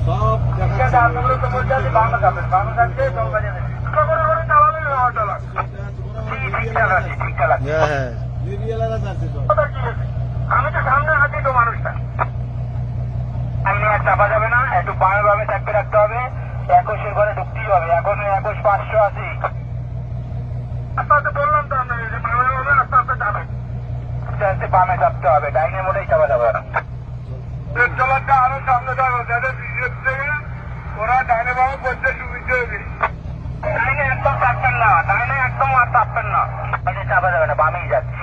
সব ঠিক আছে, আপনাগুলো তো বলতে আছে বাংলা যাবেন, বাংলা থাকছে জল বাজিয়ে দেবেন। করে চালাবেন চালাক। ঠিক চালাচ্ছি, ঠিক চালাচ্ছি। হ্যাঁ এলাকা যাচ্ছে সব। আমি তো সামনে আছি তো মানুষটা। সামনে আর চাপা যাবে না, একটু বামে বামে চাপতে রাখতে হবে। 21-এর ঘরে ঢুকতেই হবে, এখন 21-580। আস্তে আস্তে বললাম তো আপনাকে যে বামে বামে আস্তে আস্তে যাবে। আস্তে আস্তে বামে চাপতে হবে, ডাইনে মোটেই চাপা যাবে না। পেট্রোলারটা আরো সামনে যাবে, যাদের বিশেষ থেকে ওরা ডাইনে বামে করতে সুবিধা হবে। ডাইনে একদম চাপবেন না, ডাইনে একদম আর চাপবেন না, চাপা যাবে না, বামেই যাচ্ছে।